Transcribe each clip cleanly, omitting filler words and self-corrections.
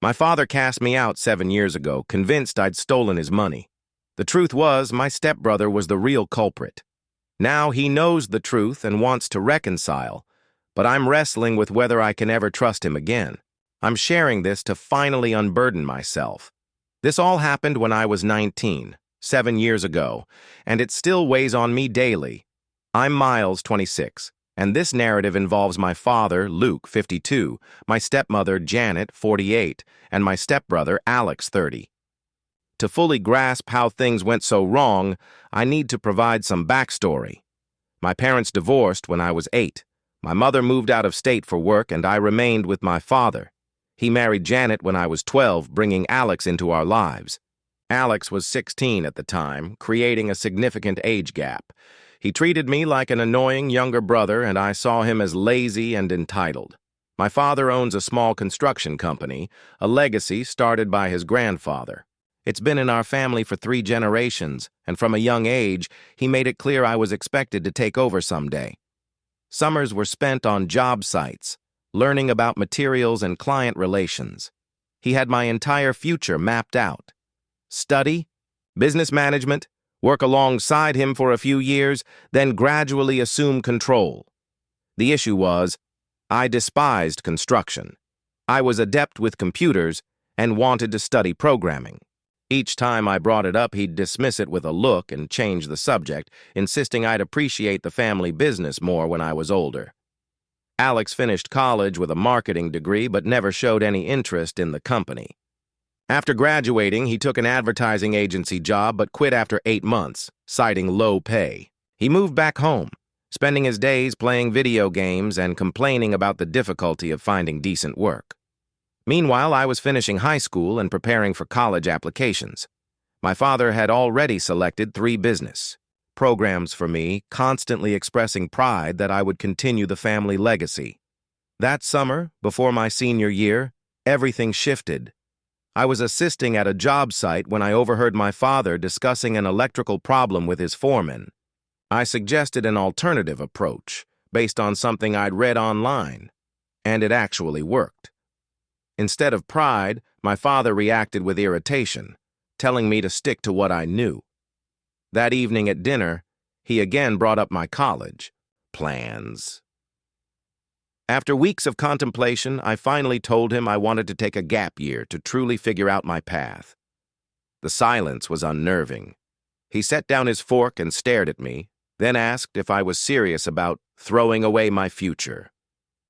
My father cast me out 7 years ago, convinced I'd stolen his money. The truth was, my stepbrother was the real culprit. Now he knows the truth and wants to reconcile, but I'm wrestling with whether I can ever trust him again. I'm sharing this to finally unburden myself. This all happened when I was 19, 7 years ago, and it still weighs on me daily. I'm Miles, 26, and this narrative involves my father, Luke, 52, my stepmother, Janet, 48, and my stepbrother, Alex, 30. To fully grasp how things went so wrong, I need to provide some backstory. My parents divorced when I was 8. My mother moved out of state for work, and I remained with my father. He married Janet when I was 12, bringing Alex into our lives. Alex was 16 at the time, creating a significant age gap. He treated me like an annoying younger brother, and I saw him as lazy and entitled. My father owns a small construction company, a legacy started by his grandfather. It's been in our family for 3 generations, and from a young age, he made it clear I was expected to take over someday. Summers were spent on job sites, learning about materials and client relations. He had my entire future mapped out. Study, business management, work alongside him for a few years, then gradually assume control. The issue was, I despised construction. I was adept with computers and wanted to study programming. Each time I brought it up, he'd dismiss it with a look and change the subject, insisting I'd appreciate the family business more when I was older. Alex finished college with a marketing degree but never showed any interest in the company. After graduating, he took an advertising agency job but quit after 8 months, citing low pay. He moved back home, spending his days playing video games and complaining about the difficulty of finding decent work. Meanwhile, I was finishing high school and preparing for college applications. My father had already selected 3 business programs for me, constantly expressing pride that I would continue the family legacy. That summer, before my senior year, everything shifted. I was assisting at a job site when I overheard my father discussing an electrical problem with his foreman. I suggested an alternative approach, based on something I'd read online, and it actually worked. Instead of pride, my father reacted with irritation, telling me to stick to what I knew. That evening at dinner, he again brought up my college plans. After weeks of contemplation, I finally told him I wanted to take a gap year to truly figure out my path. The silence was unnerving. He set down his fork and stared at me, then asked if I was serious about throwing away my future.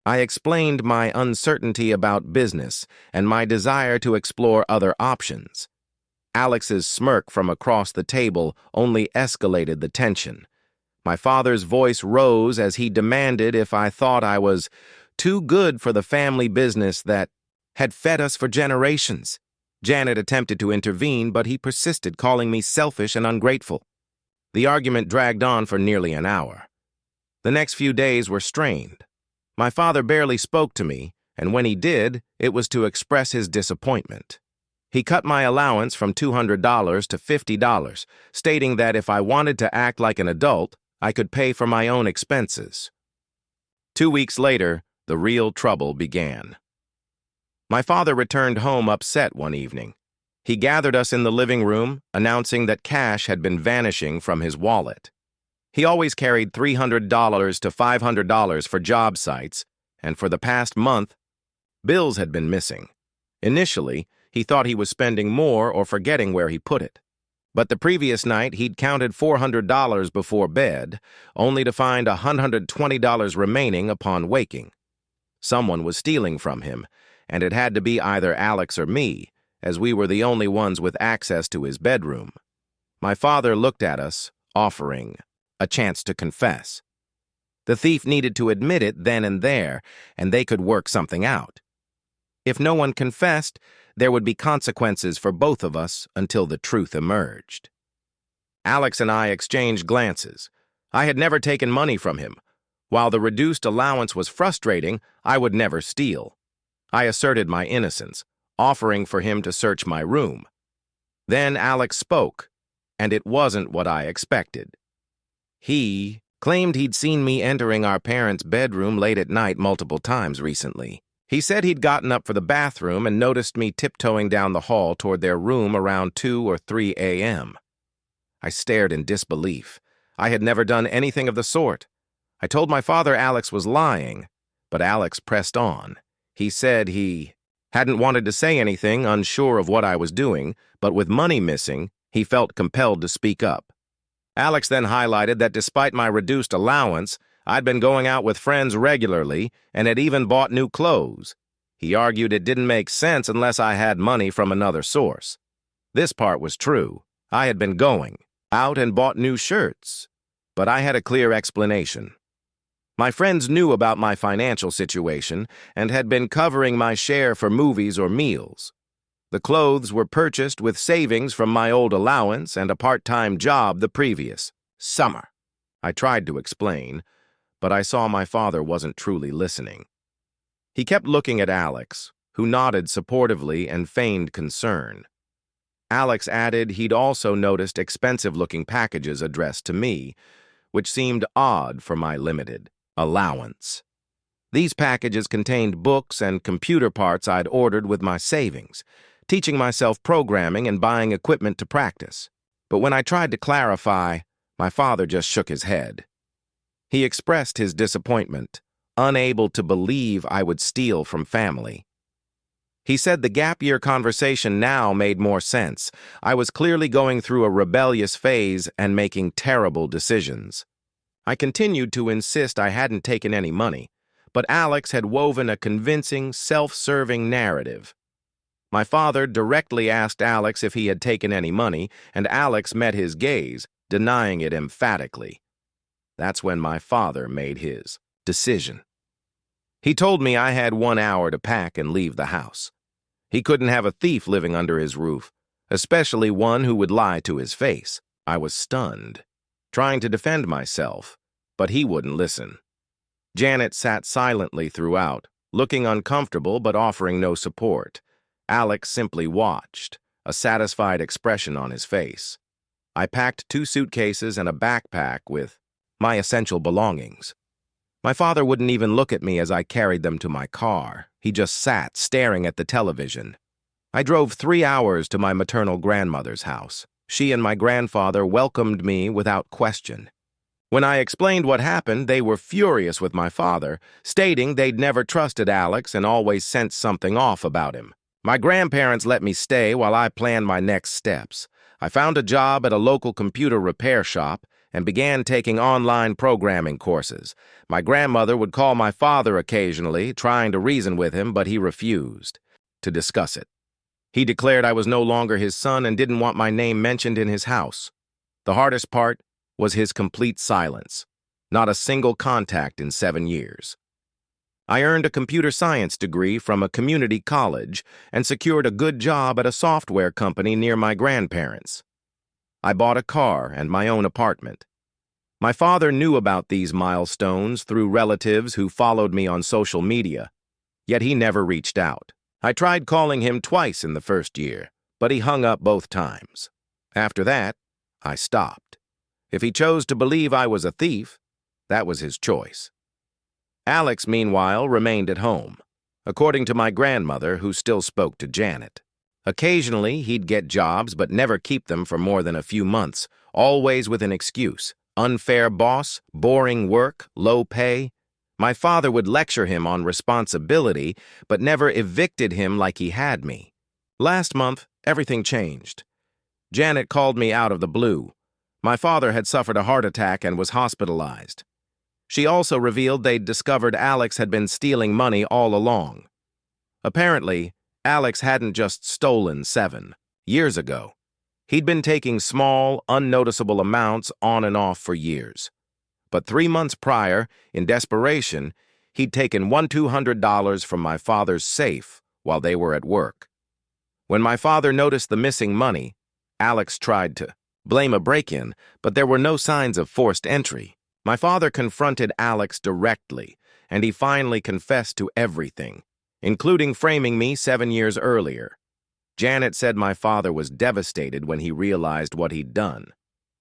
I explained my uncertainty about business and my desire to explore other options. Alex's smirk from across the table only escalated the tension. My father's voice rose as he demanded if I thought I was too good for the family business that had fed us for generations. Janet attempted to intervene, but he persisted, calling me selfish and ungrateful. The argument dragged on for nearly an hour. The next few days were strained. My father barely spoke to me, and when he did, it was to express his disappointment. He cut my allowance from $200 to $50, stating that if I wanted to act like an adult, I could pay for my own expenses. 2 weeks later, the real trouble began. My father returned home upset one evening. He gathered us in the living room, announcing that cash had been vanishing from his wallet. He always carried $300 to $500 for job sites, and for the past month, bills had been missing. Initially, he thought he was spending more or forgetting where he put it. But the previous night, he'd counted $400 before bed, only to find $120 remaining upon waking. Someone was stealing from him, and it had to be either Alex or me, as we were the only ones with access to his bedroom. My father looked at us, offering a chance to confess. The thief needed to admit it then and there, and they could work something out. If no one confessed, there would be consequences for both of us until the truth emerged. Alex and I exchanged glances. I had never taken money from him. While the reduced allowance was frustrating, I would never steal. I asserted my innocence, offering for him to search my room. Then Alex spoke, and it wasn't what I expected. He claimed he'd seen me entering our parents' bedroom late at night multiple times recently. He said he'd gotten up for the bathroom and noticed me tiptoeing down the hall toward their room around 2 or 3 a.m. I stared in disbelief. I had never done anything of the sort. I told my father Alex was lying, but Alex pressed on. He said he hadn't wanted to say anything, unsure of what I was doing, but with money missing, he felt compelled to speak up. Alex then highlighted that despite my reduced allowance, I'd been going out with friends regularly and had even bought new clothes. He argued it didn't make sense unless I had money from another source. This part was true. I had been going out and bought new shirts, but I had a clear explanation. My friends knew about my financial situation and had been covering my share for movies or meals. The clothes were purchased with savings from my old allowance and a part-time job the previous summer. I tried to explain, but I saw my father wasn't truly listening. He kept looking at Alex, who nodded supportively and feigned concern. Alex added he'd also noticed expensive-looking packages addressed to me, which seemed odd for my limited allowance. These packages contained books and computer parts I'd ordered with my savings, teaching myself programming and buying equipment to practice. But when I tried to clarify, my father just shook his head. He expressed his disappointment, unable to believe I would steal from family. He said the gap year conversation now made more sense. I was clearly going through a rebellious phase and making terrible decisions. I continued to insist I hadn't taken any money, but Alex had woven a convincing, self-serving narrative. My father directly asked Alex if he had taken any money, and Alex met his gaze, denying it emphatically. That's when my father made his decision. He told me I had 1 hour to pack and leave the house. He couldn't have a thief living under his roof, especially one who would lie to his face. I was stunned, trying to defend myself, but he wouldn't listen. Janet sat silently throughout, looking uncomfortable but offering no support. Alex simply watched, a satisfied expression on his face. I packed 2 suitcases and a backpack with my essential belongings. My father wouldn't even look at me as I carried them to my car. He just sat, staring at the television. I drove 3 hours to my maternal grandmother's house. She and my grandfather welcomed me without question. When I explained what happened, they were furious with my father, stating they'd never trusted Alex and always sensed something off about him. My grandparents let me stay while I planned my next steps. I found a job at a local computer repair shop and began taking online programming courses. My grandmother would call my father occasionally, trying to reason with him, but he refused to discuss it. He declared I was no longer his son and didn't want my name mentioned in his house. The hardest part was his complete silence. Not a single contact in 7 years. I earned a computer science degree from a community college and secured a good job at a software company near my grandparents. I bought a car and my own apartment. My father knew about these milestones through relatives who followed me on social media, yet he never reached out. I tried calling him twice in the first year, but he hung up both times. After that, I stopped. If he chose to believe I was a thief, that was his choice. Alex, meanwhile, remained at home, according to my grandmother, who still spoke to Janet. Occasionally, he'd get jobs, but never keep them for more than a few months, always with an excuse. Unfair boss, boring work, low pay. My father would lecture him on responsibility, but never evicted him like he had me. Last month, everything changed. Janet called me out of the blue. My father had suffered a heart attack and was hospitalized. She also revealed they'd discovered Alex had been stealing money all along. Apparently, Alex hadn't just stolen 7 years ago. He'd been taking small, unnoticeable amounts on and off for years. But 3 months prior, in desperation, he'd taken $200 from my father's safe while they were at work. When my father noticed the missing money, Alex tried to blame a break-in, but there were no signs of forced entry. My father confronted Alex directly, and he finally confessed to everything, including framing me 7 years earlier. Janet said my father was devastated when he realized what he'd done.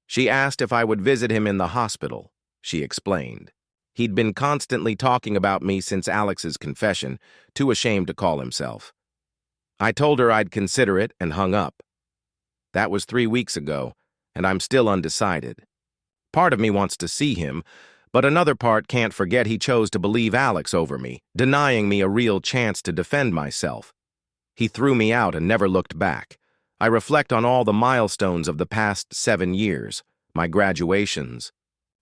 She asked if I would visit him in the hospital. She explained. He'd been constantly talking about me since Alex's confession, too ashamed to call himself. I told her I'd consider it and hung up. That was 3 weeks ago, and I'm still undecided. Part of me wants to see him, but another part can't forget he chose to believe Alex over me, denying me a real chance to defend myself. He threw me out and never looked back. I reflect on all the milestones of the past 7 years, my graduations,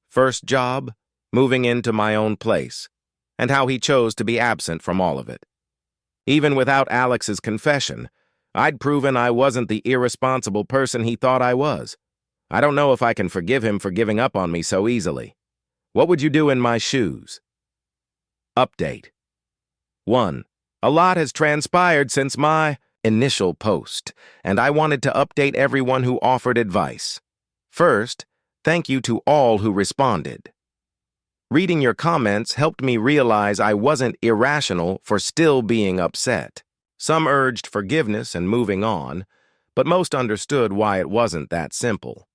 first job, moving into my own place, and how he chose to be absent from all of it. Even without Alex's confession, I'd proven I wasn't the irresponsible person he thought I was. I don't know if I can forgive him for giving up on me so easily. What would you do in my shoes? Update. 1. A lot has transpired since my initial post, and I wanted to update everyone who offered advice. First, thank you to all who responded. Reading your comments helped me realize I wasn't irrational for still being upset. Some urged forgiveness and moving on, but most understood why it wasn't that simple.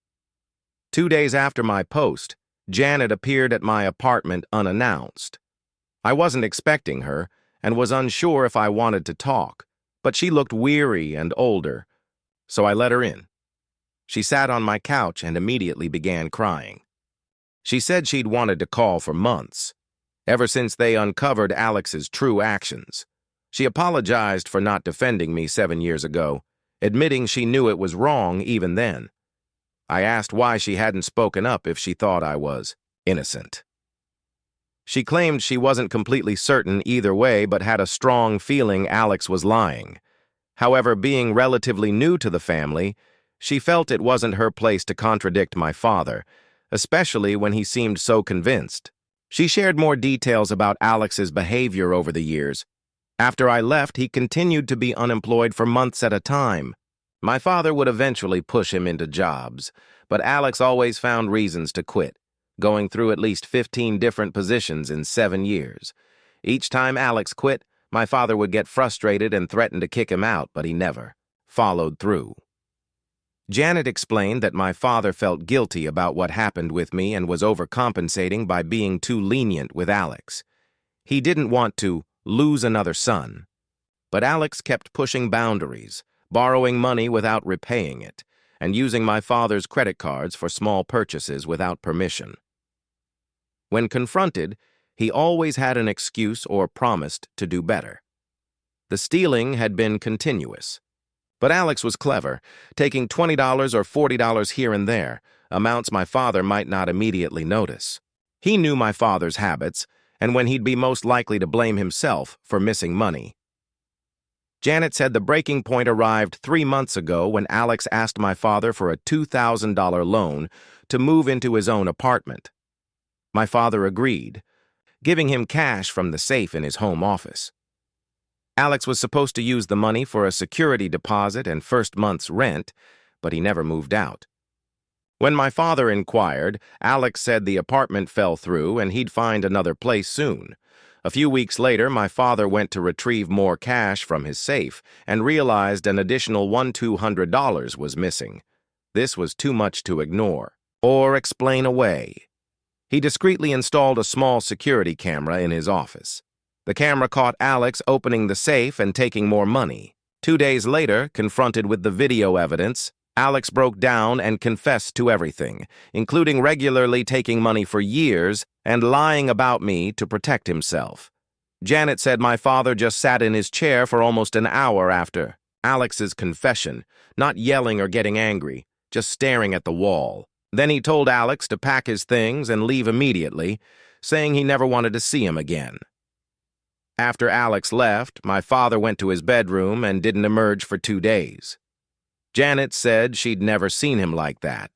2 days after my post, Janet appeared at my apartment unannounced. I wasn't expecting her and was unsure if I wanted to talk, but she looked weary and older, so I let her in. She sat on my couch and immediately began crying. She said she'd wanted to call for months, ever since they uncovered Alex's true actions. She apologized for not defending me 7 years ago, admitting she knew it was wrong even then. I asked why she hadn't spoken up if she thought I was innocent. She claimed she wasn't completely certain either way but had a strong feeling Alex was lying. However, being relatively new to the family, she felt it wasn't her place to contradict my father, especially when he seemed so convinced. She shared more details about Alex's behavior over the years. After I left, he continued to be unemployed for months at a time. My father would eventually push him into jobs, but Alex always found reasons to quit, going through at least 15 different positions in 7 years. Each time Alex quit, my father would get frustrated and threaten to kick him out, but he never followed through. Janet explained that my father felt guilty about what happened with me and was overcompensating by being too lenient with Alex. He didn't want to lose another son. But Alex kept pushing boundaries, borrowing money without repaying it, and using my father's credit cards for small purchases without permission. When confronted, he always had an excuse or promised to do better. The stealing had been continuous. But Alex was clever, taking $20 or $40 here and there, amounts my father might not immediately notice. He knew my father's habits, and when he'd be most likely to blame himself for missing money. Janet said the breaking point arrived 3 months ago when Alex asked my father for a $2,000 loan to move into his own apartment. My father agreed, giving him cash from the safe in his home office. Alex was supposed to use the money for a security deposit and first month's rent, but he never moved out. When my father inquired, Alex said the apartment fell through and he'd find another place soon. A few weeks later, my father went to retrieve more cash from his safe and realized an additional $200 was missing. This was too much to ignore or explain away. He discreetly installed a small security camera in his office. The camera caught Alex opening the safe and taking more money. 2 days later, confronted with the video evidence, Alex broke down and confessed to everything, including regularly taking money for years and lying about me to protect himself. Janet said my father just sat in his chair for almost an hour after Alex's confession, not yelling or getting angry, just staring at the wall. Then he told Alex to pack his things and leave immediately, saying he never wanted to see him again. After Alex left, my father went to his bedroom and didn't emerge for 2 days. Janet said she'd never seen him like that.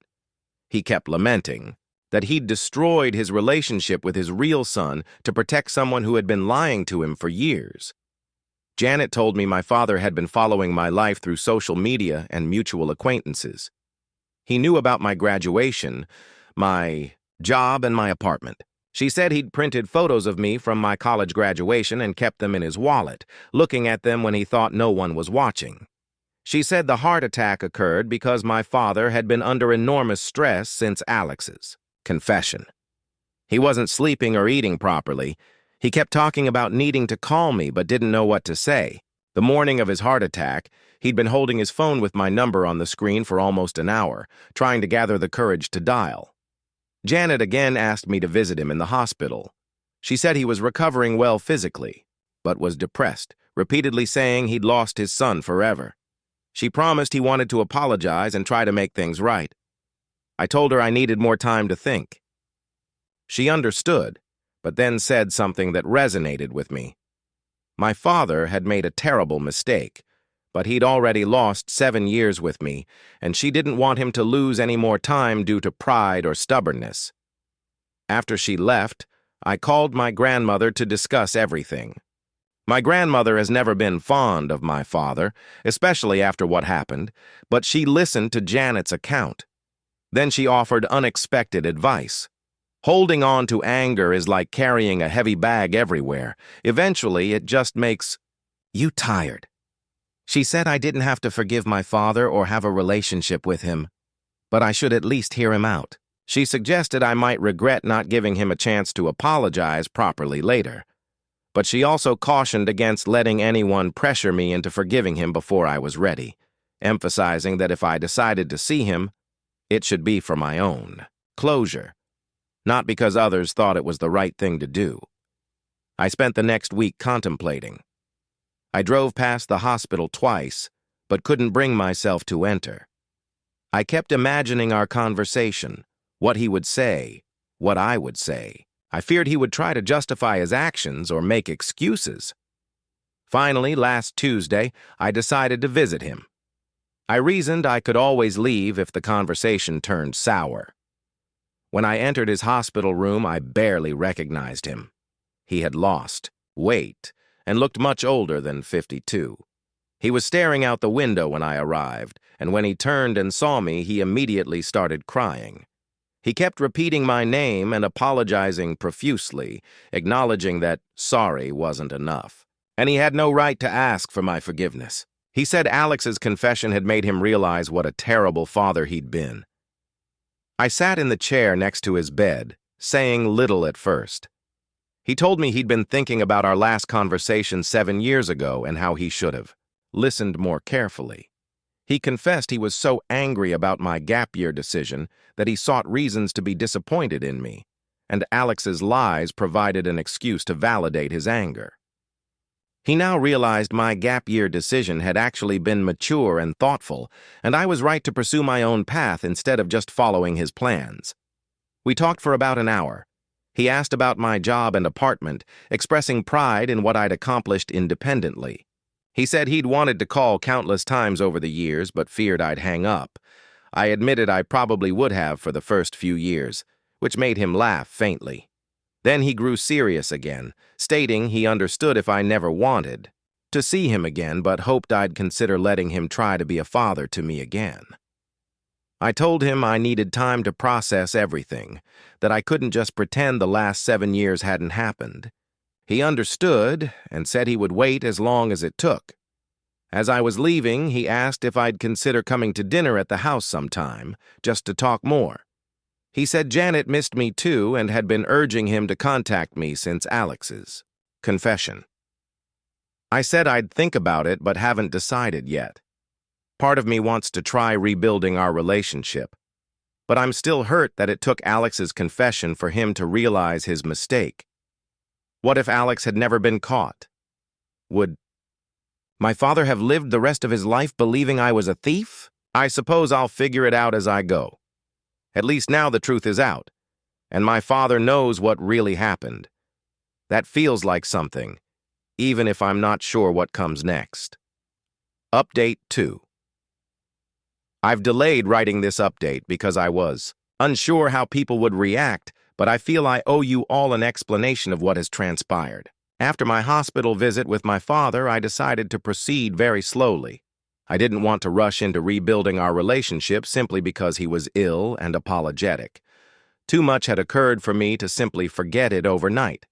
He kept lamenting that he'd destroyed his relationship with his real son to protect someone who had been lying to him for years. Janet told me my father had been following my life through social media and mutual acquaintances. He knew about my graduation, my job, and my apartment. She said he'd printed photos of me from my college graduation and kept them in his wallet, looking at them when he thought no one was watching. She said the heart attack occurred because my father had been under enormous stress since Alex's confession. He wasn't sleeping or eating properly. He kept talking about needing to call me but didn't know what to say. The morning of his heart attack, he'd been holding his phone with my number on the screen for almost an hour, trying to gather the courage to dial. Janet again asked me to visit him in the hospital. She said he was recovering well physically, but was depressed, repeatedly saying he'd lost his son forever. She promised he wanted to apologize and try to make things right. I told her I needed more time to think. She understood, but then said something that resonated with me. My father had made a terrible mistake, but he'd already lost 7 years with me, and she didn't want him to lose any more time due to pride or stubbornness. After she left, I called my grandmother to discuss everything. My grandmother has never been fond of my father, especially after what happened, but she listened to Janet's account. Then she offered unexpected advice. Holding on to anger is like carrying a heavy bag everywhere. Eventually, it just makes you tired. She said I didn't have to forgive my father or have a relationship with him, but I should at least hear him out. She suggested I might regret not giving him a chance to apologize properly later, but she also cautioned against letting anyone pressure me into forgiving him before I was ready, emphasizing that if I decided to see him, it should be for my own closure, not because others thought it was the right thing to do. I spent the next week contemplating. I drove past the hospital twice, but couldn't bring myself to enter. I kept imagining our conversation, what he would say, what I would say. I feared he would try to justify his actions or make excuses. Finally, last Tuesday, I decided to visit him. I reasoned I could always leave if the conversation turned sour. When I entered his hospital room, I barely recognized him. He had lost weight and looked much older than 52. He was staring out the window when I arrived, and when he turned and saw me, he immediately started crying. He kept repeating my name and apologizing profusely, acknowledging that sorry wasn't enough. And he had no right to ask for my forgiveness. He said Alex's confession had made him realize what a terrible father he'd been. I sat in the chair next to his bed, saying little at first. He told me he'd been thinking about our last conversation 7 years ago and how he should have listened more carefully. He confessed he was so angry about my gap year decision that he sought reasons to be disappointed in me, and Alex's lies provided an excuse to validate his anger. He now realized my gap year decision had actually been mature and thoughtful, and I was right to pursue my own path instead of just following his plans. We talked for about an hour. He asked about my job and apartment, expressing pride in what I'd accomplished independently. He said he'd wanted to call countless times over the years, but feared I'd hang up. I admitted I probably would have for the first few years, which made him laugh faintly. Then he grew serious again, stating he understood if I never wanted to see him again, but hoped I'd consider letting him try to be a father to me again. I told him I needed time to process everything, that I couldn't just pretend the last 7 years hadn't happened. He understood and said he would wait as long as it took. As I was leaving, he asked if I'd consider coming to dinner at the house sometime, just to talk more. He said Janet missed me too and had been urging him to contact me since Alex's confession. I said I'd think about it but haven't decided yet. Part of me wants to try rebuilding our relationship, but I'm still hurt that it took Alex's confession for him to realize his mistake. What if Alex had never been caught? Would my father have lived the rest of his life believing I was a thief? I suppose I'll figure it out as I go. At least now the truth is out, and my father knows what really happened. That feels like something, even if I'm not sure what comes next. Update 2. I've delayed writing this update because I was unsure how people would react, but I feel I owe you all an explanation of what has transpired. After my hospital visit with my father, I decided to proceed very slowly. I didn't want to rush into rebuilding our relationship simply because he was ill and apologetic. Too much had occurred for me to simply forget it overnight.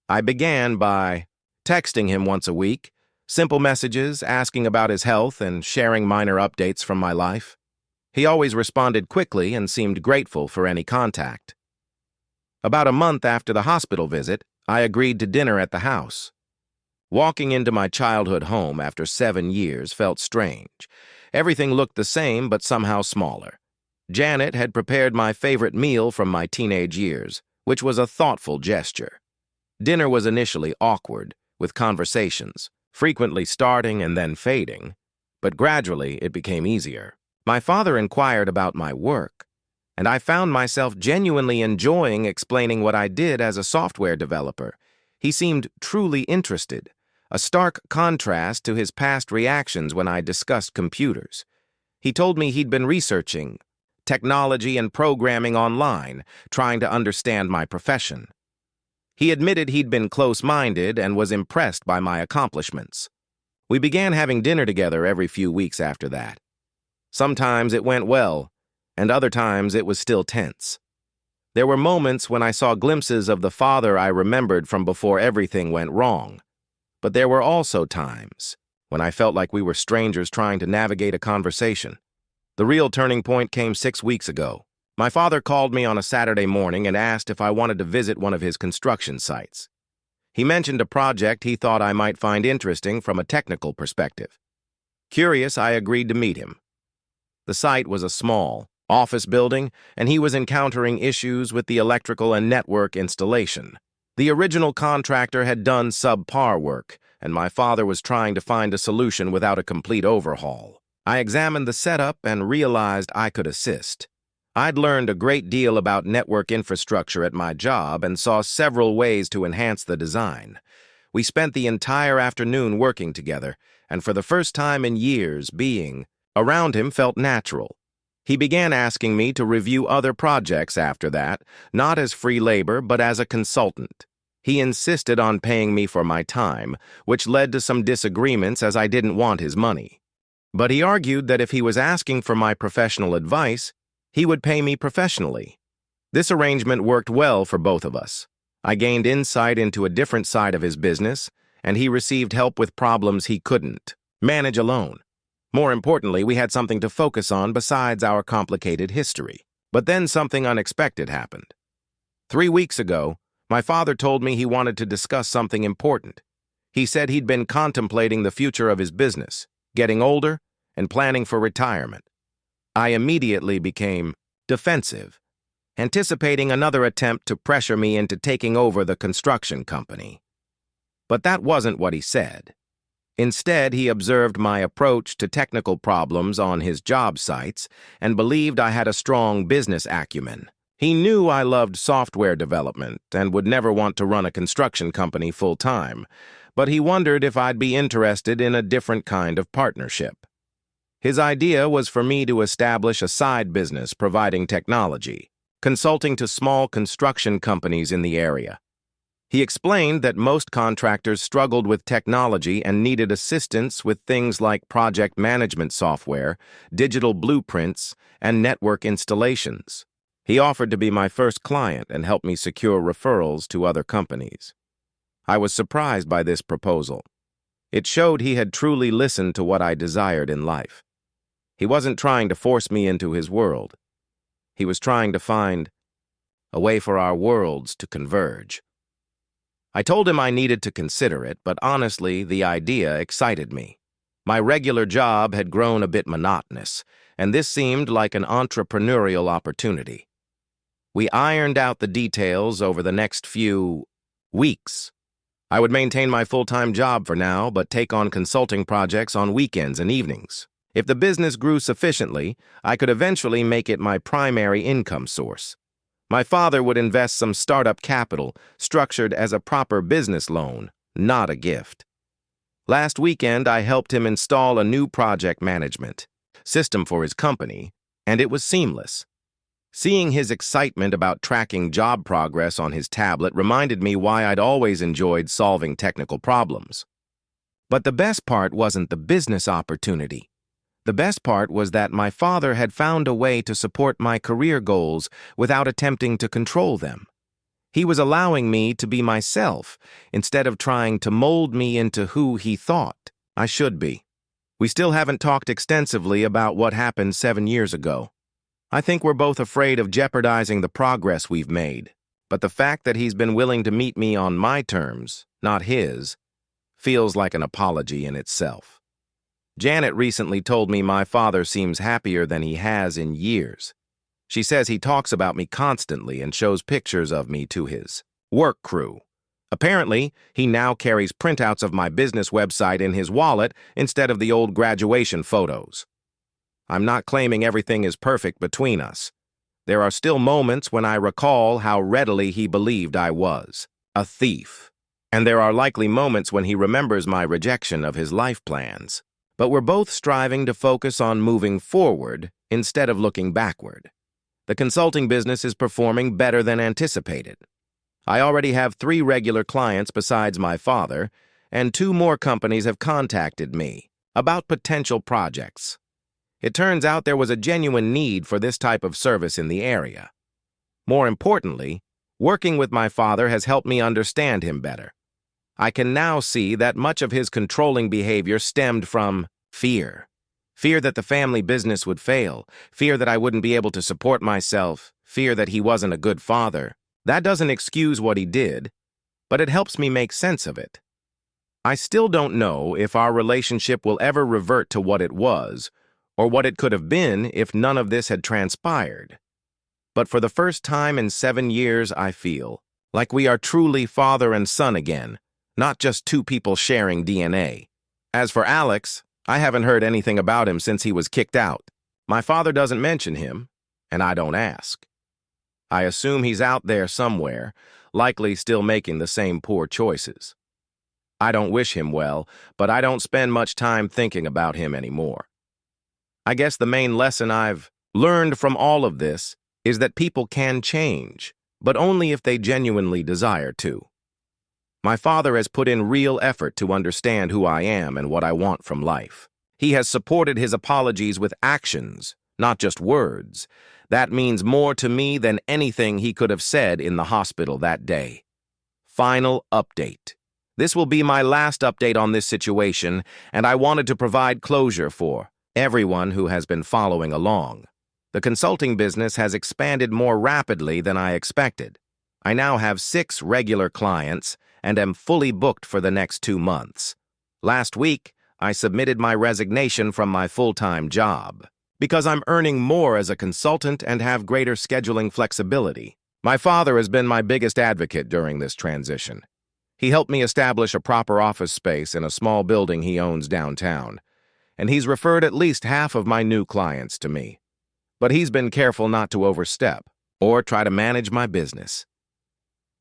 I began by texting him once a week, simple messages asking about his health and sharing minor updates from my life. He always responded quickly and seemed grateful for any contact. About a month after the hospital visit, I agreed to dinner at the house. Walking into my childhood home after 7 years felt strange. Everything looked the same, but somehow smaller. Janet had prepared my favorite meal from my teenage years, which was a thoughtful gesture. Dinner was initially awkward, with conversations, frequently starting and then fading, but gradually it became easier. My father inquired about my work, and I found myself genuinely enjoying explaining what I did as a software developer. He seemed truly interested, a stark contrast to his past reactions when I discussed computers. He told me he'd been researching technology and programming online, trying to understand my profession. He admitted he'd been close-minded and was impressed by my accomplishments. We began having dinner together every few weeks after that. Sometimes it went well, and other times it was still tense. There were moments when I saw glimpses of the father I remembered from before everything went wrong. But there were also times when I felt like we were strangers trying to navigate a conversation. The real turning point came 6 weeks ago. My father called me on a Saturday morning and asked if I wanted to visit one of his construction sites. He mentioned a project he thought I might find interesting from a technical perspective. Curious, I agreed to meet him. The site was a small office building, and he was encountering issues with the electrical and network installation. The original contractor had done subpar work, and my father was trying to find a solution without a complete overhaul. I examined the setup and realized I could assist. I'd learned a great deal about network infrastructure at my job and saw several ways to enhance the design. We spent the entire afternoon working together, and for the first time in years, being around him felt natural. He began asking me to review other projects after that, not as free labor, but as a consultant. He insisted on paying me for my time, which led to some disagreements as I didn't want his money. But he argued that if he was asking for my professional advice, he would pay me professionally. This arrangement worked well for both of us. I gained insight into a different side of his business, and he received help with problems he couldn't manage alone. More importantly, we had something to focus on besides our complicated history. But then something unexpected happened. 3 weeks ago, my father told me he wanted to discuss something important. He said he'd been contemplating the future of his business, getting older, and planning for retirement. I immediately became defensive, anticipating another attempt to pressure me into taking over the construction company. But that wasn't what he said. Instead, he observed my approach to technical problems on his job sites and believed I had a strong business acumen. He knew I loved software development and would never want to run a construction company full-time, but he wondered if I'd be interested in a different kind of partnership. His idea was for me to establish a side business providing technology, consulting to small construction companies in the area. He explained that most contractors struggled with technology and needed assistance with things like project management software, digital blueprints, and network installations. He offered to be my first client and help me secure referrals to other companies. I was surprised by this proposal. It showed he had truly listened to what I desired in life. He wasn't trying to force me into his world. He was trying to find a way for our worlds to converge. I told him I needed to consider it, but honestly, the idea excited me. My regular job had grown a bit monotonous, and this seemed like an entrepreneurial opportunity. We ironed out the details over the next few weeks. I would maintain my full-time job for now, but take on consulting projects on weekends and evenings. If the business grew sufficiently, I could eventually make it my primary income source. My father would invest some startup capital, structured as a proper business loan, not a gift. Last weekend, I helped him install a new project management system for his company, and it was seamless. Seeing his excitement about tracking job progress on his tablet reminded me why I'd always enjoyed solving technical problems. But the best part wasn't the business opportunity. The best part was that my father had found a way to support my career goals without attempting to control them. He was allowing me to be myself instead of trying to mold me into who he thought I should be. We still haven't talked extensively about what happened 7 years ago. I think we're both afraid of jeopardizing the progress we've made, But the fact that he's been willing to meet me on my terms, not his, feels like an apology in itself. Janet recently told me my father seems happier than he has in years. She says he talks about me constantly and shows pictures of me to his work crew. Apparently, he now carries printouts of my business website in his wallet instead of the old graduation photos. I'm not claiming everything is perfect between us. There are still moments when I recall how readily he believed I was a thief. And there are likely moments when he remembers my rejection of his life plans. But we're both striving to focus on moving forward instead of looking backward. The consulting business is performing better than anticipated. I already have 3 regular clients besides my father, and 2 more companies have contacted me about potential projects. It turns out there was a genuine need for this type of service in the area. More importantly, working with my father has helped me understand him better. I can now see that much of his controlling behavior stemmed from fear. Fear that the family business would fail, fear that I wouldn't be able to support myself, fear that he wasn't a good father. That doesn't excuse what he did, but it helps me make sense of it. I still don't know if our relationship will ever revert to what it was, or what it could have been if none of this had transpired. But for the first time in 7 years, I feel like we are truly father and son again, not just 2 people sharing DNA. As for Alex, I haven't heard anything about him since he was kicked out. My father doesn't mention him, and I don't ask. I assume he's out there somewhere, likely still making the same poor choices. I don't wish him well, but I don't spend much time thinking about him anymore. I guess the main lesson I've learned from all of this is that people can change, but only if they genuinely desire to. My father has put in real effort to understand who I am and what I want from life. He has supported his apologies with actions, not just words. That means more to me than anything he could have said in the hospital that day. Final update. This will be my last update on this situation, and I wanted to provide closure for everyone who has been following along. The consulting business has expanded more rapidly than I expected. I now have 6 regular clients and am fully booked for the next 2 months. Last week, I submitted my resignation from my full-time job because I'm earning more as a consultant and have greater scheduling flexibility. My father has been my biggest advocate during this transition. He helped me establish a proper office space in a small building he owns downtown, and he's referred at least half of my new clients to me. But he's been careful not to overstep or try to manage my business.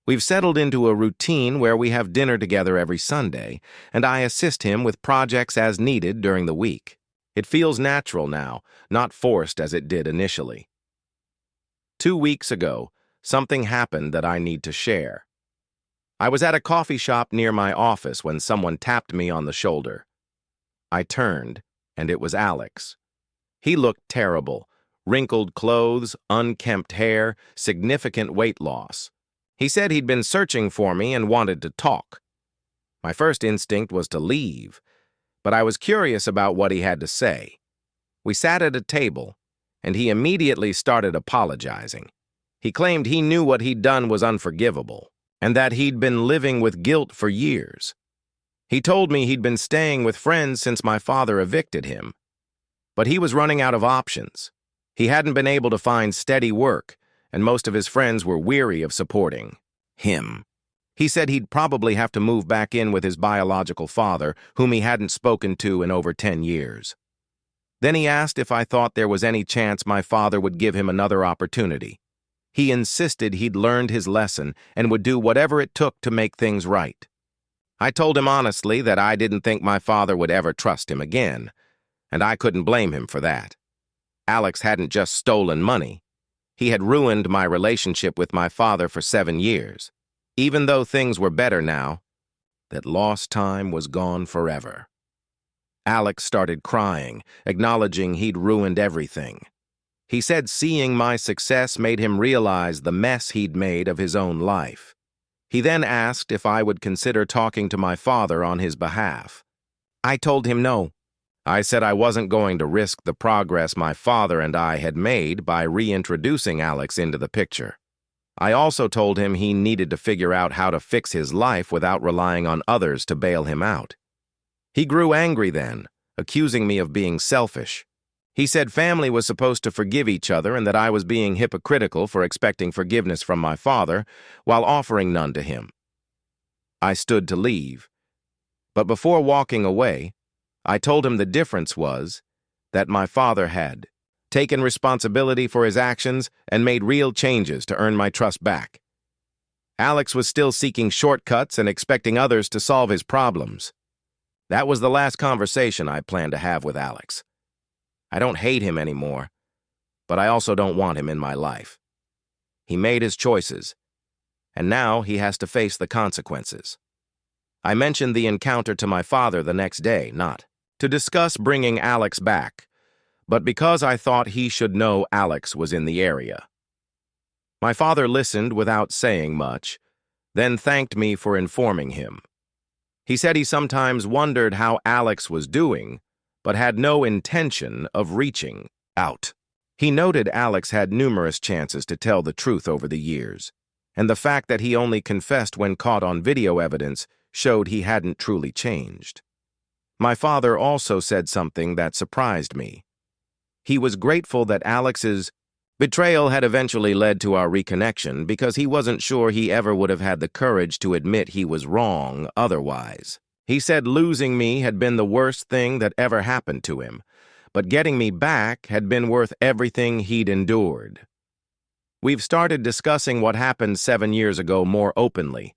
We've settled into a routine where we have dinner together every Sunday, and I assist him with projects as needed during the week. It feels natural now, not forced as it did initially. 2 weeks ago, something happened that I need to share. I was at a coffee shop near my office when someone tapped me on the shoulder. I turned, and it was Alex. He looked terrible. Wrinkled clothes, unkempt hair, significant weight loss. He said he'd been searching for me and wanted to talk. My first instinct was to leave, but I was curious about what he had to say. We sat at a table, and he immediately started apologizing. He claimed he knew what he'd done was unforgivable, and that he'd been living with guilt for years. He told me he'd been staying with friends since my father evicted him, but he was running out of options. He hadn't been able to find steady work, and most of his friends were weary of supporting him. He said he'd probably have to move back in with his biological father, whom he hadn't spoken to in over 10 years. Then he asked if I thought there was any chance my father would give him another opportunity. He insisted he'd learned his lesson and would do whatever it took to make things right. I told him honestly that I didn't think my father would ever trust him again, and I couldn't blame him for that. Alex hadn't just stolen money. He had ruined my relationship with my father for 7 years. Even though things were better now, that lost time was gone forever. Alex started crying, acknowledging he'd ruined everything. He said seeing my success made him realize the mess he'd made of his own life. He then asked if I would consider talking to my father on his behalf. I told him no. I said I wasn't going to risk the progress my father and I had made by reintroducing Alex into the picture. I also told him he needed to figure out how to fix his life without relying on others to bail him out. He grew angry then, accusing me of being selfish. He said family was supposed to forgive each other and that I was being hypocritical for expecting forgiveness from my father while offering none to him. I stood to leave, but before walking away, I told him the difference was that my father had taken responsibility for his actions and made real changes to earn my trust back. Alex was still seeking shortcuts and expecting others to solve his problems. That was the last conversation I planned to have with Alex. I don't hate him anymore, but I also don't want him in my life. He made his choices, and now he has to face the consequences. I mentioned the encounter to my father the next day, not to discuss bringing Alex back, but because I thought he should know Alex was in the area. My father listened without saying much, then thanked me for informing him. He said he sometimes wondered how Alex was doing, but had no intention of reaching out. He noted Alex had numerous chances to tell the truth over the years, and the fact that he only confessed when caught on video evidence showed he hadn't truly changed. My father also said something that surprised me. He was grateful that Alex's betrayal had eventually led to our reconnection because he wasn't sure he ever would have had the courage to admit he was wrong otherwise. He said losing me had been the worst thing that ever happened to him, but getting me back had been worth everything he'd endured. We've started discussing what happened 7 years ago more openly.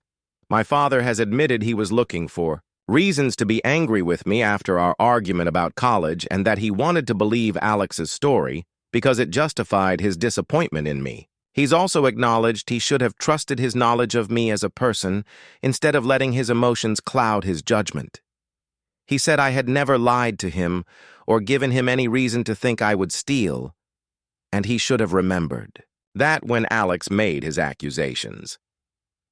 My father has admitted he was looking for reasons to be angry with me after our argument about college and that he wanted to believe Alex's story because it justified his disappointment in me. He's also acknowledged he should have trusted his knowledge of me as a person instead of letting his emotions cloud his judgment. He said I had never lied to him or given him any reason to think I would steal, and he should have remembered that when Alex made his accusations.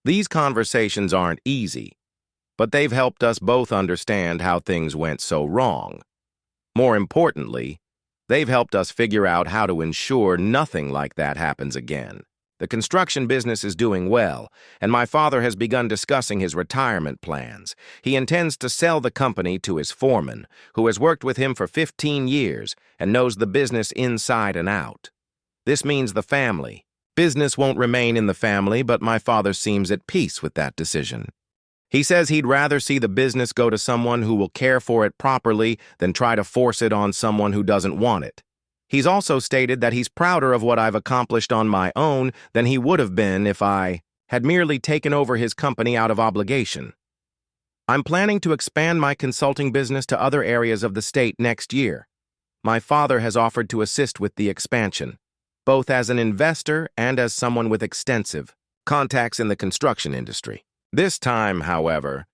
These conversations aren't easy, but they've helped us both understand how things went so wrong. More importantly, they've helped us figure out how to ensure nothing like that happens again. The construction business is doing well, and my father has begun discussing his retirement plans. He intends to sell the company to his foreman, who has worked with him for 15 years and knows the business inside and out. This means the family. Business won't remain in the family, but my father seems at peace with that decision. He says he'd rather see the business go to someone who will care for it properly than try to force it on someone who doesn't want it. He's also stated that he's prouder of what I've accomplished on my own than he would have been if I had merely taken over his company out of obligation. I'm planning to expand my consulting business to other areas of the state next year. My father has offered to assist with the expansion, both as an investor and as someone with extensive contacts in the construction industry. This time, however,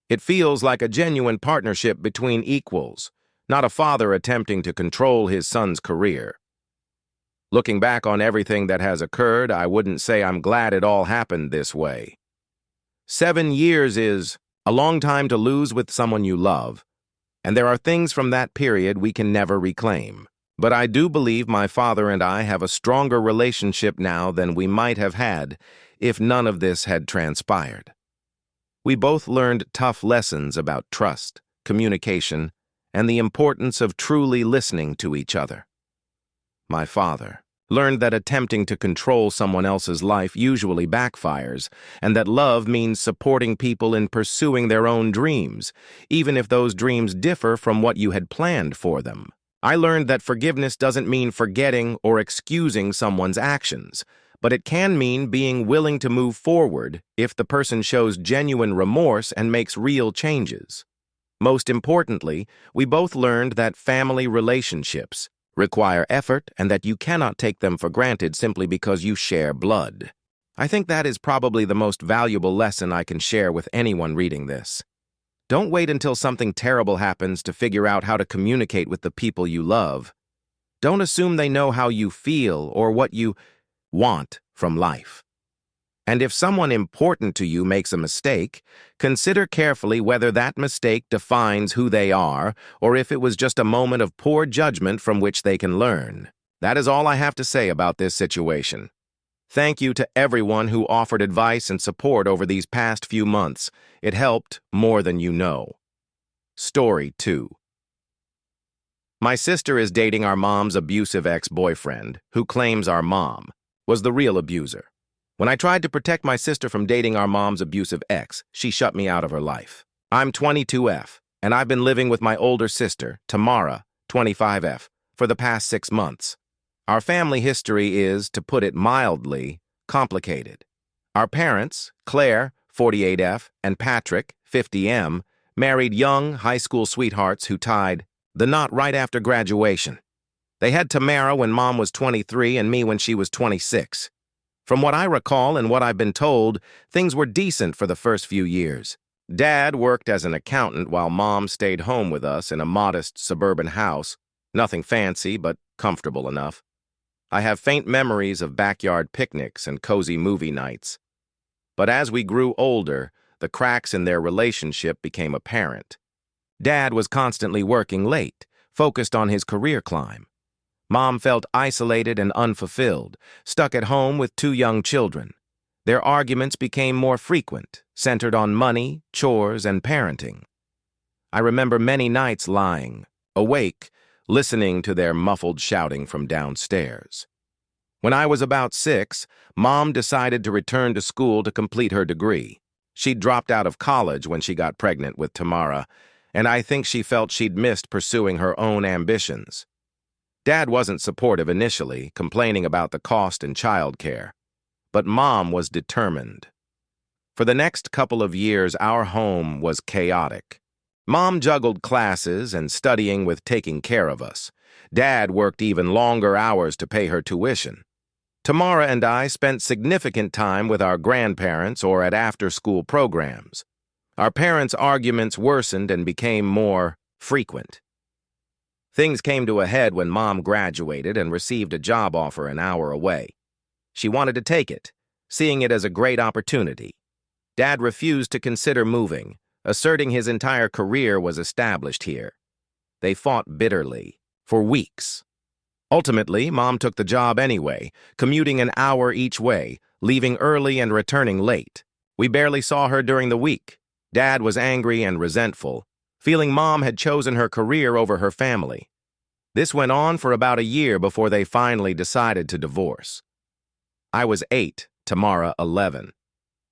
it feels like a genuine partnership between equals, not a father attempting to control his son's career. Looking back on everything that has occurred, I wouldn't say I'm glad it all happened this way. 7 years is a long time to lose with someone you love, and there are things from that period we can never reclaim. But I do believe my father and I have a stronger relationship now than we might have had if none of this had transpired. We both learned tough lessons about trust, communication, and the importance of truly listening to each other. My father learned that attempting to control someone else's life usually backfires, and that love means supporting people in pursuing their own dreams, even if those dreams differ from what you had planned for them. I learned that forgiveness doesn't mean forgetting or excusing someone's actions, but it can mean being willing to move forward if the person shows genuine remorse and makes real changes. Most importantly, we both learned that family relationships require effort and that you cannot take them for granted simply because you share blood. I think that is probably the most valuable lesson I can share with anyone reading this. Don't wait until something terrible happens to figure out how to communicate with the people you love. Don't assume they know how you feel or what you want from life. And if someone important to you makes a mistake, consider carefully whether that mistake defines who they are or if it was just a moment of poor judgment from which they can learn. That is all I have to say about this situation. Thank you to everyone who offered advice and support over these past few months. It helped more than you know. Story 2. My sister is dating our mom's abusive ex-boyfriend, who claims our mom was the real abuser. When I tried to protect my sister from dating our mom's abusive ex, she shut me out of her life. I'm 22F, and I've been living with my older sister, Tamara, 25F, for the past 6 months. Our family history is, to put it mildly, complicated. Our parents, Claire, 48F, and Patrick, 50M, married young high school sweethearts who tied the knot right after graduation. They had Tamara when Mom was 23 and me when she was 26. From what I recall and what I've been told, things were decent for the first few years. Dad worked as an accountant while Mom stayed home with us in a modest suburban house, nothing fancy but comfortable enough. I have faint memories of backyard picnics and cozy movie nights. But as we grew older, the cracks in their relationship became apparent. Dad was constantly working late, focused on his career climb. Mom felt isolated and unfulfilled, stuck at home with 2 young children. Their arguments became more frequent, centered on money, chores, and parenting. I remember many nights lying, awake, listening to their muffled shouting from downstairs. When I was about 6, Mom decided to return to school to complete her degree. She'd dropped out of college when she got pregnant with Tamara, and I think she felt she'd missed pursuing her own ambitions. Dad wasn't supportive initially, complaining about the cost in childcare, but Mom was determined. For the next couple of years, our home was chaotic. Mom juggled classes and studying with taking care of us. Dad worked even longer hours to pay her tuition. Tamara and I spent significant time with our grandparents or at after-school programs. Our parents' arguments worsened and became more frequent. Things came to a head when Mom graduated and received a job offer an hour away. She wanted to take it, seeing it as a great opportunity. Dad refused to consider moving, asserting his entire career was established here. They fought bitterly, for weeks. Ultimately, Mom took the job anyway, commuting an hour each way, leaving early and returning late. We barely saw her during the week. Dad was angry and resentful, feeling Mom had chosen her career over her family. This went on for about a year before they finally decided to divorce. I was 8, Tamara 11.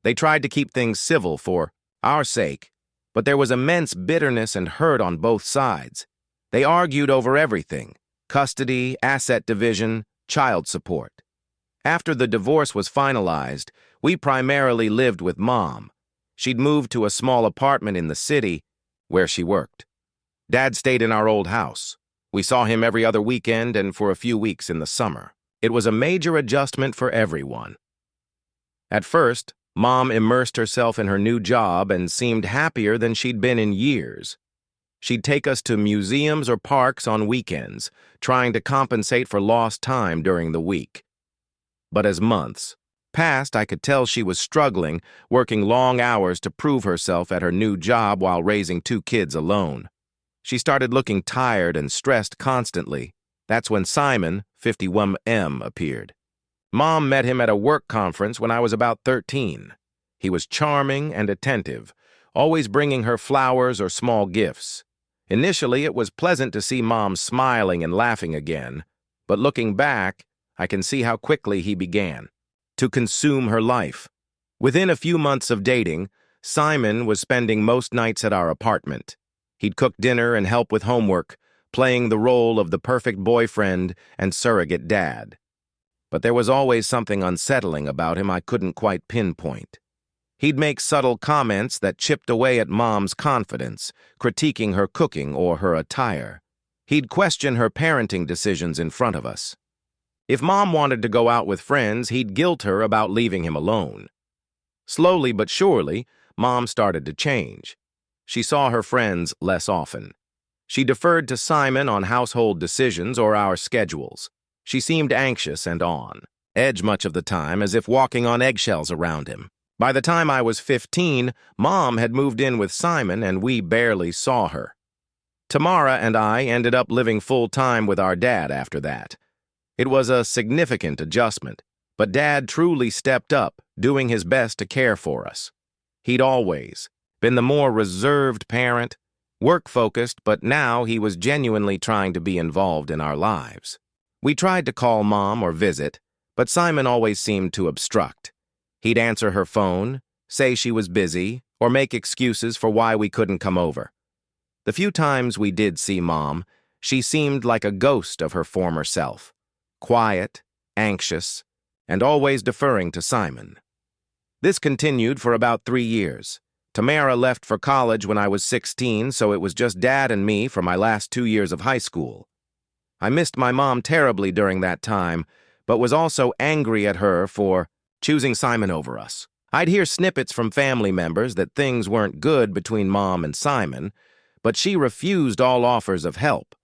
They tried to keep things civil for our sake, but there was immense bitterness and hurt on both sides. They argued over everything: custody, asset division, child support. After the divorce was finalized, we primarily lived with Mom. She'd moved to a small apartment in the city where she worked. Dad stayed in our old house. We saw him every other weekend and for a few weeks in the summer. It was a major adjustment for everyone. At first, Mom immersed herself in her new job and seemed happier than she'd been in years. She'd take us to museums or parks on weekends, trying to compensate for lost time during the week. But as months passed, I could tell she was struggling, working long hours to prove herself at her new job while raising 2 kids alone. She started looking tired and stressed constantly. That's when Simon, 51M, appeared. Mom met him at a work conference when I was about 13. He was charming and attentive, always bringing her flowers or small gifts. Initially, it was pleasant to see Mom smiling and laughing again, but looking back, I can see how quickly he began to consume her life. Within a few months of dating, Simon was spending most nights at our apartment. He'd cook dinner and help with homework, playing the role of the perfect boyfriend and surrogate dad. But there was always something unsettling about him I couldn't quite pinpoint. He'd make subtle comments that chipped away at Mom's confidence, critiquing her cooking or her attire. He'd question her parenting decisions in front of us. If Mom wanted to go out with friends, he'd guilt her about leaving him alone. Slowly but surely, Mom started to change. She saw her friends less often. She deferred to Simon on household decisions or our schedules. She seemed anxious and on edge much of the time, as if walking on eggshells around him. By the time I was 15, Mom had moved in with Simon and we barely saw her. Tamara and I ended up living full-time with our dad after that. It was a significant adjustment, But Dad truly stepped up, doing his best to care for us. He'd always been the more reserved parent, work-focused, but now he was genuinely trying to be involved in our lives. We tried to call Mom or visit, but Simon always seemed to obstruct. He'd answer her phone, say she was busy, or make excuses for why we couldn't come over. The few times we did see Mom, she seemed like a ghost of her former self, quiet, anxious, and always deferring to Simon. This continued for about 3 years. Tamara left for college when I was 16, so it was just Dad and me for my last 2 years of high school. I missed my mom terribly during that time, but was also angry at her for choosing Simon over us. I'd hear snippets from family members that things weren't good between Mom and Simon, but she refused all offers of help.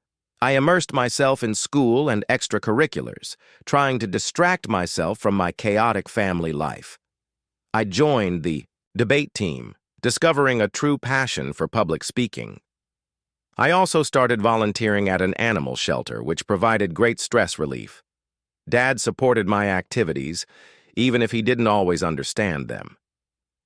I immersed myself in school and extracurriculars, trying to distract myself from my chaotic family life. I joined the debate team, discovering a true passion for public speaking. I also started volunteering at an animal shelter, which provided great stress relief. Dad supported my activities, even if he didn't always understand them.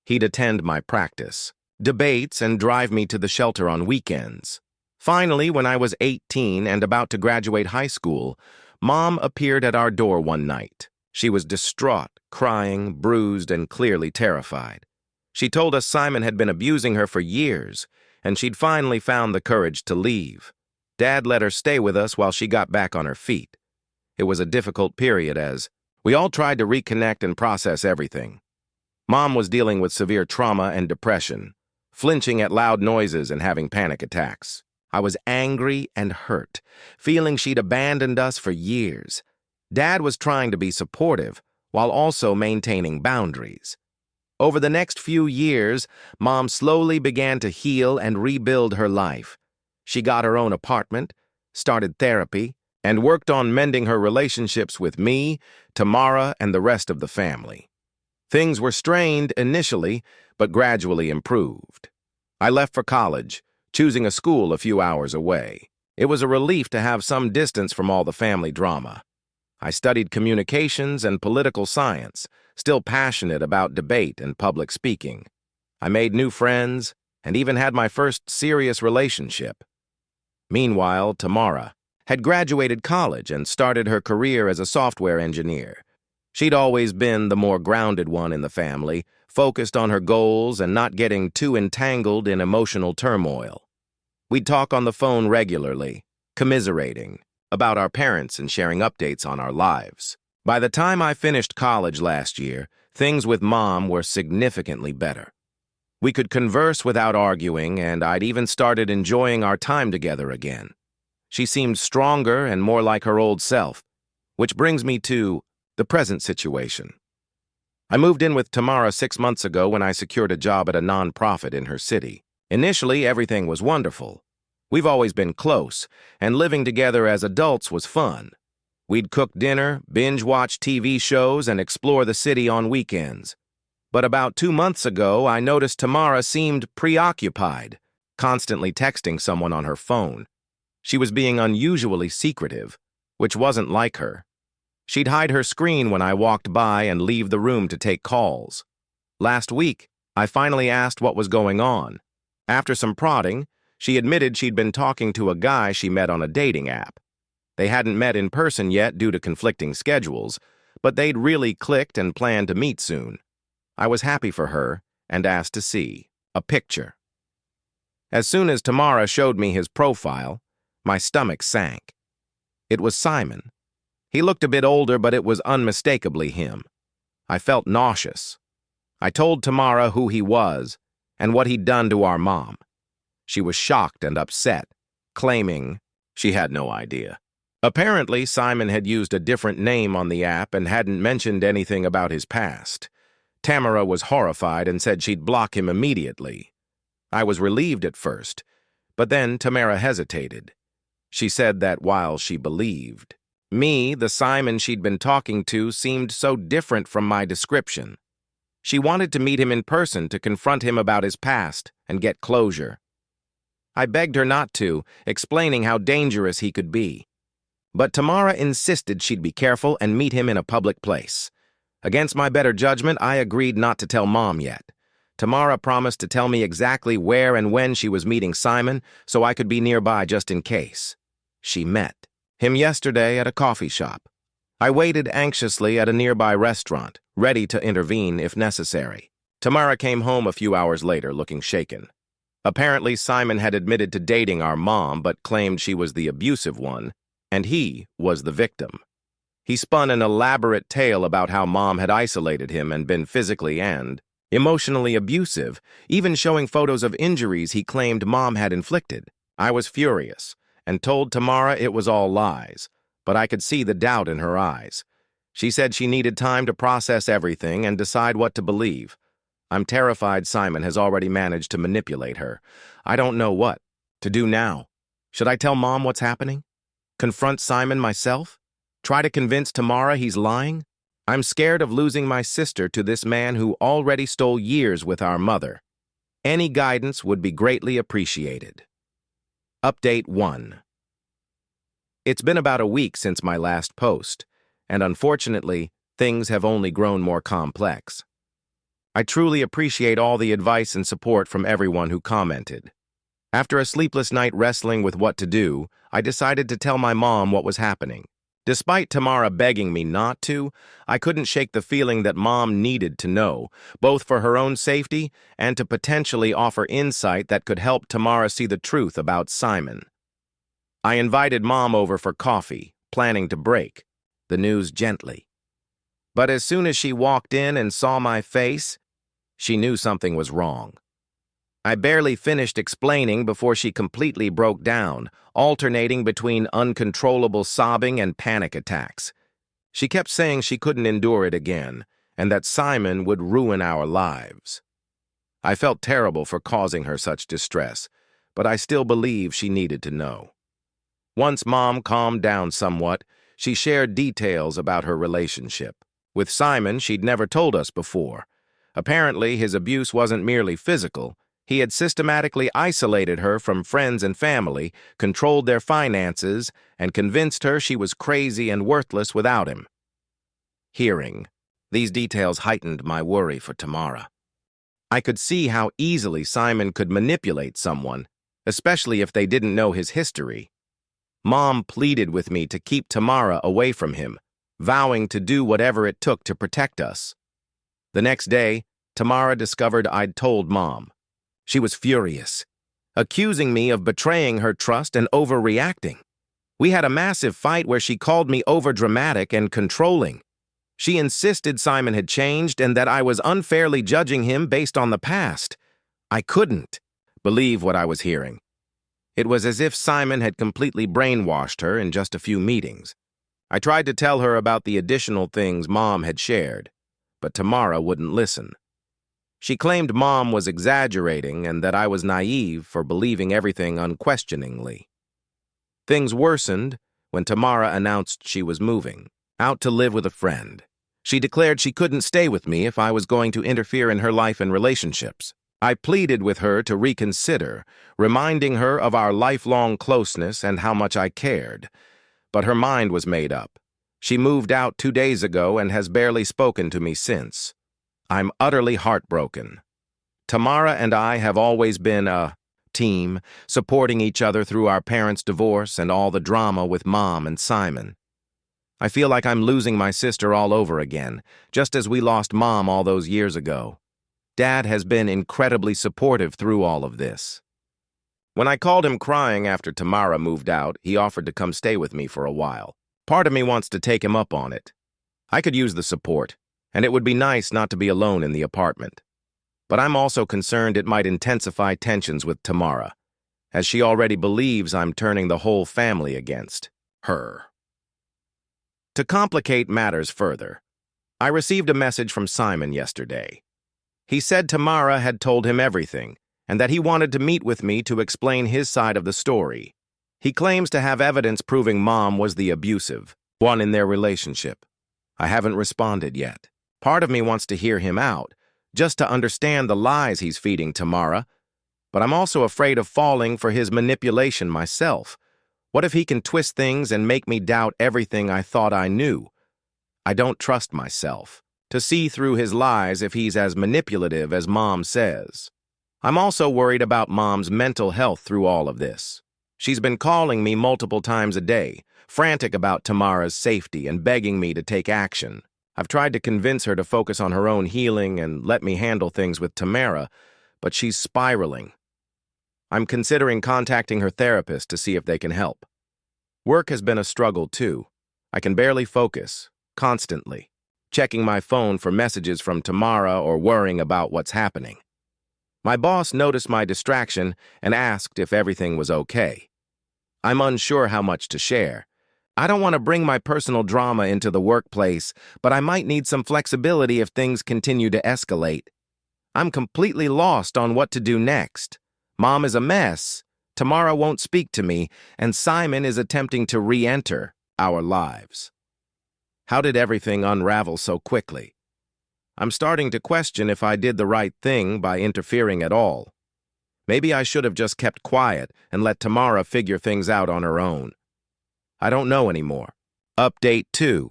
He'd attend my practice, debates, and drive me to the shelter on weekends. Finally, when I was 18 and about to graduate high school, Mom appeared at our door one night. She was distraught, crying, bruised, and clearly terrified. She told us Simon had been abusing her for years, and she'd finally found the courage to leave. Dad let her stay with us while she got back on her feet. It was a difficult period as we all tried to reconnect and process everything. Mom was dealing with severe trauma and depression, flinching at loud noises and having panic attacks. I was angry and hurt, feeling she'd abandoned us for years. Dad was trying to be supportive while also maintaining boundaries. Over the next few years, Mom slowly began to heal and rebuild her life. She got her own apartment, started therapy, and worked on mending her relationships with me, Tamara, and the rest of the family. Things were strained initially, but gradually improved. I left for college, choosing a school a few hours away. It was a relief to have some distance from all the family drama. I studied communications and political science, still passionate about debate and public speaking. I made new friends and even had my first serious relationship. Meanwhile, Tamara had graduated college and started her career as a software engineer. She'd always been the more grounded one in the family, focused on her goals and not getting too entangled in emotional turmoil. We'd talk on the phone regularly, commiserating about our parents and sharing updates on our lives. By the time I finished college last year, things with Mom were significantly better. We could converse without arguing, and I'd even started enjoying our time together again. She seemed stronger and more like her old self, which brings me to the present situation. I moved in with Tamara 6 months ago when I secured a job at a nonprofit in her city. Initially, everything was wonderful. We've always been close, and living together as adults was fun. We'd cook dinner, binge-watch TV shows, and explore the city on weekends. But about 2 months ago, I noticed Tamara seemed preoccupied, constantly texting someone on her phone. She was being unusually secretive, which wasn't like her. She'd hide her screen when I walked by and leave the room to take calls. Last week, I finally asked what was going on. After some prodding, she admitted she'd been talking to a guy she met on a dating app. They hadn't met in person yet due to conflicting schedules, but they'd really clicked and planned to meet soon. I was happy for her and asked to see a picture. As soon as Tamara showed me his profile, my stomach sank. It was Simon. He looked a bit older, but it was unmistakably him. I felt nauseous. I told Tamara who he was and what he'd done to our mom. She was shocked and upset, claiming she had no idea. Apparently, Simon had used a different name on the app and hadn't mentioned anything about his past. Tamara was horrified and said she'd block him immediately. I was relieved at first, but then Tamara hesitated. She said that while she believed me, the Simon she'd been talking to seemed so different from my description. She wanted to meet him in person to confront him about his past and get closure. I begged her not to, explaining how dangerous he could be. But Tamara insisted she'd be careful and meet him in a public place. Against my better judgment, I agreed not to tell Mom yet. Tamara promised to tell me exactly where and when she was meeting Simon so I could be nearby just in case. She met him yesterday at a coffee shop. I waited anxiously at a nearby restaurant, ready to intervene if necessary. Tamara came home a few hours later looking shaken. Apparently, Simon had admitted to dating our mom but claimed she was the abusive one, and he was the victim. He spun an elaborate tale about how Mom had isolated him and been physically and emotionally abusive, even showing photos of injuries he claimed Mom had inflicted. I was furious and told Tamara it was all lies, but I could see the doubt in her eyes. She said she needed time to process everything and decide what to believe. I'm terrified Simon has already managed to manipulate her. I don't know what to do now. Should I tell Mom what's happening? Confront Simon myself? Try to convince Tamara he's lying? I'm scared of losing my sister to this man who already stole years with our mother. Any guidance would be greatly appreciated. Update 1. It's been about a week since my last post, and unfortunately, things have only grown more complex. I truly appreciate all the advice and support from everyone who commented. After a sleepless night wrestling with what to do, I decided to tell my mom what was happening. Despite Tamara begging me not to, I couldn't shake the feeling that Mom needed to know, both for her own safety and to potentially offer insight that could help Tamara see the truth about Simon. I invited Mom over for coffee, planning to break the news gently. But as soon as she walked in and saw my face, she knew something was wrong. I barely finished explaining before she completely broke down, alternating between uncontrollable sobbing and panic attacks. She kept saying she couldn't endure it again, and that Simon would ruin our lives. I felt terrible for causing her such distress, but I still believe she needed to know. Once Mom calmed down somewhat, she shared details about her relationship. With Simon, she'd never told us before. Apparently, his abuse wasn't merely physical. He had systematically isolated her from friends and family, controlled their finances, and convinced her she was crazy and worthless without him. Hearing these details heightened my worry for Tamara. I could see how easily Simon could manipulate someone, especially if they didn't know his history. Mom pleaded with me to keep Tamara away from him, vowing to do whatever it took to protect us. The next day, Tamara discovered I'd told Mom. She was furious, accusing me of betraying her trust and overreacting. We had a massive fight where she called me overdramatic and controlling. She insisted Simon had changed and that I was unfairly judging him based on the past. I couldn't believe what I was hearing. It was as if Simon had completely brainwashed her in just a few meetings. I tried to tell her about the additional things Mom had shared, but Tamara wouldn't listen. She claimed Mom was exaggerating and that I was naive for believing everything unquestioningly. Things worsened when Tamara announced she was moving, out to live with a friend. She declared she couldn't stay with me if I was going to interfere in her life and relationships. I pleaded with her to reconsider, reminding her of our lifelong closeness and how much I cared. But her mind was made up. She moved out 2 days ago and has barely spoken to me since. I'm utterly heartbroken. Tamara and I have always been a team, supporting each other through our parents' divorce and all the drama with Mom and Simon. I feel like I'm losing my sister all over again, just as we lost Mom all those years ago. Dad has been incredibly supportive through all of this. When I called him crying after Tamara moved out, he offered to come stay with me for a while. Part of me wants to take him up on it. I could use the support, and it would be nice not to be alone in the apartment. But I'm also concerned it might intensify tensions with Tamara, as she already believes I'm turning the whole family against her. To complicate matters further, I received a message from Simon yesterday. He said Tamara had told him everything, and that he wanted to meet with me to explain his side of the story. He claims to have evidence proving Mom was the abusive one in their relationship. I haven't responded yet. Part of me wants to hear him out, just to understand the lies he's feeding Tamara, but I'm also afraid of falling for his manipulation myself. What if he can twist things and make me doubt everything I thought I knew? I don't trust myself. to see through his lies if he's as manipulative as Mom says. I'm also worried about Mom's mental health through all of this. She's been calling me multiple times a day, frantic about Tamara's safety and begging me to take action. I've tried to convince her to focus on her own healing and let me handle things with Tamara, but she's spiraling. I'm considering contacting her therapist to see if they can help. Work has been a struggle, too. I can barely focus, constantly, checking my phone for messages from Tamara or worrying about what's happening. My boss noticed my distraction and asked if everything was okay. I'm unsure how much to share. I don't want to bring my personal drama into the workplace, but I might need some flexibility if things continue to escalate. I'm completely lost on what to do next. Mom is a mess, Tamara won't speak to me, and Simon is attempting to re-enter our lives. How did everything unravel so quickly? I'm starting to question if I did the right thing by interfering at all. Maybe I should have just kept quiet and let Tamara figure things out on her own. I don't know anymore. Update 2.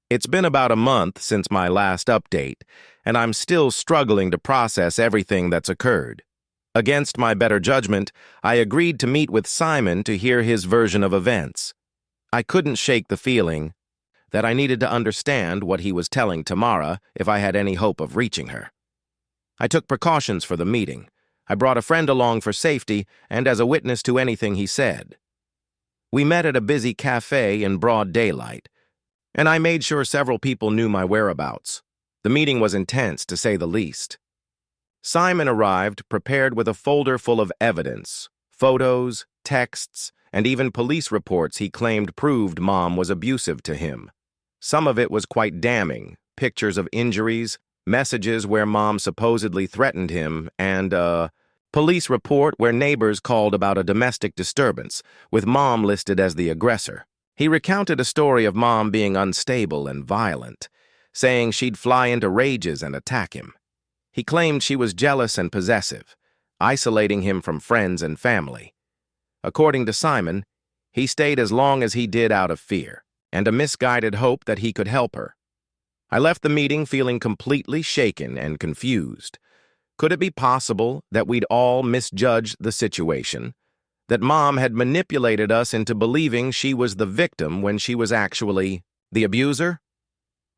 It's been about a month since my last update, and I'm still struggling to process everything that's occurred. Against my better judgment, I agreed to meet with Simon to hear his version of events. I couldn't shake the feeling that I needed to understand what he was telling Tamara if I had any hope of reaching her. I took precautions for the meeting. I brought a friend along for safety and as a witness to anything he said. We met at a busy cafe in broad daylight, and I made sure several people knew my whereabouts. The meeting was intense, to say the least. Simon arrived prepared with a folder full of evidence, photos, texts, and even police reports he claimed proved Mom was abusive to him. Some of it was quite damning, pictures of injuries, messages where Mom supposedly threatened him, and a police report where neighbors called about a domestic disturbance, with Mom listed as the aggressor. He recounted a story of Mom being unstable and violent, saying she'd fly into rages and attack him. He claimed she was jealous and possessive, isolating him from friends and family. According to Simon, he stayed as long as he did out of fear, and a misguided hope that he could help her. I left the meeting feeling completely shaken and confused. Could it be possible that we'd all misjudged the situation? That Mom had manipulated us into believing she was the victim when she was actually the abuser?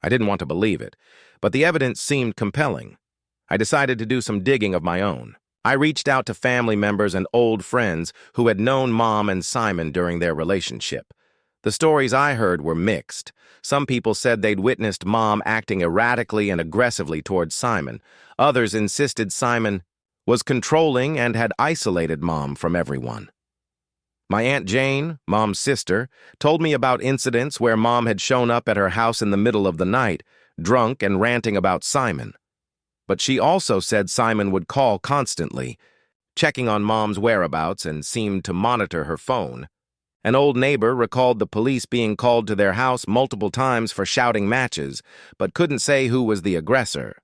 I didn't want to believe it, but the evidence seemed compelling. I decided to do some digging of my own. I reached out to family members and old friends who had known Mom and Simon during their relationship. The stories I heard were mixed. Some people said they'd witnessed Mom acting erratically and aggressively towards Simon. Others insisted Simon was controlling and had isolated Mom from everyone. My Aunt Jane, Mom's sister, told me about incidents where Mom had shown up at her house in the middle of the night, drunk and ranting about Simon. But she also said Simon would call constantly, checking on Mom's whereabouts and seemed to monitor her phone. An old neighbor recalled the police being called to their house multiple times for shouting matches, but couldn't say who was the aggressor.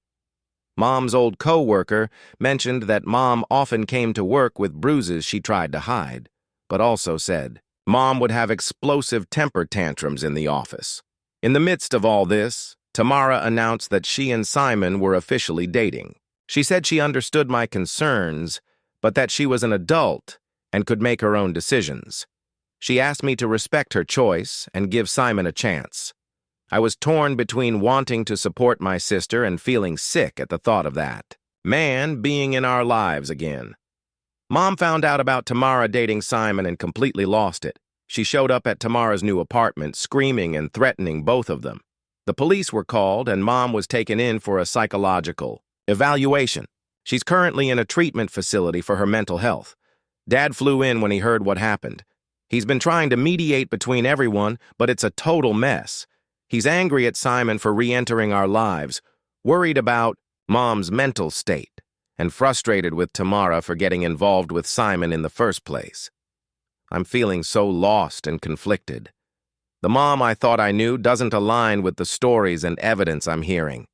Mom's old co-worker mentioned that Mom often came to work with bruises she tried to hide, but also said Mom would have explosive temper tantrums in the office. In the midst of all this, Tamara announced that she and Simon were officially dating. She said she understood my concerns, but that she was an adult and could make her own decisions. She asked me to respect her choice and give Simon a chance. I was torn between wanting to support my sister and feeling sick at the thought of that man being in our lives again. Mom found out about Tamara dating Simon and completely lost it. She showed up at Tamara's new apartment, screaming and threatening both of them. The police were called and Mom was taken in for a psychological evaluation. She's currently in a treatment facility for her mental health. Dad flew in when he heard what happened. He's been trying to mediate between everyone, but it's a total mess. He's angry at Simon for re-entering our lives, worried about Mom's mental state, and frustrated with Tamara for getting involved with Simon in the first place. I'm feeling so lost and conflicted. The Mom I thought I knew doesn't align with the stories and evidence I'm hearing.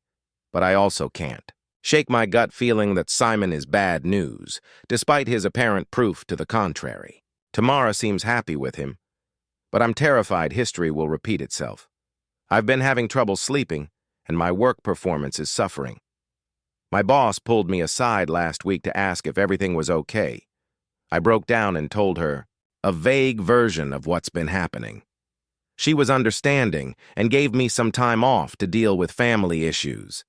But I also can't shake my gut feeling that Simon is bad news, despite his apparent proof to the contrary. Tamara seems happy with him, but I'm terrified history will repeat itself. I've been having trouble sleeping, and my work performance is suffering. My boss pulled me aside last week to ask if everything was okay. I broke down and told her a vague version of what's been happening. She was understanding and gave me some time off to deal with family issues.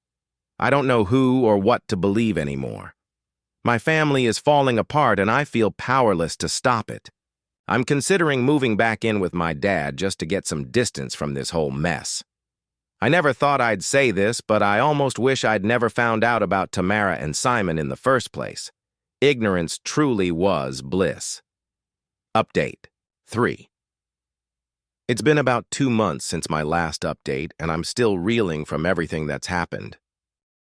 I don't know who or what to believe anymore. My family is falling apart and I feel powerless to stop it. I'm considering moving back in with my dad just to get some distance from this whole mess. I never thought I'd say this, but I almost wish I'd never found out about Tamara and Simon in the first place. Ignorance truly was bliss. Update 3. It's been about 2 months since my last update, and I'm still reeling from everything that's happened.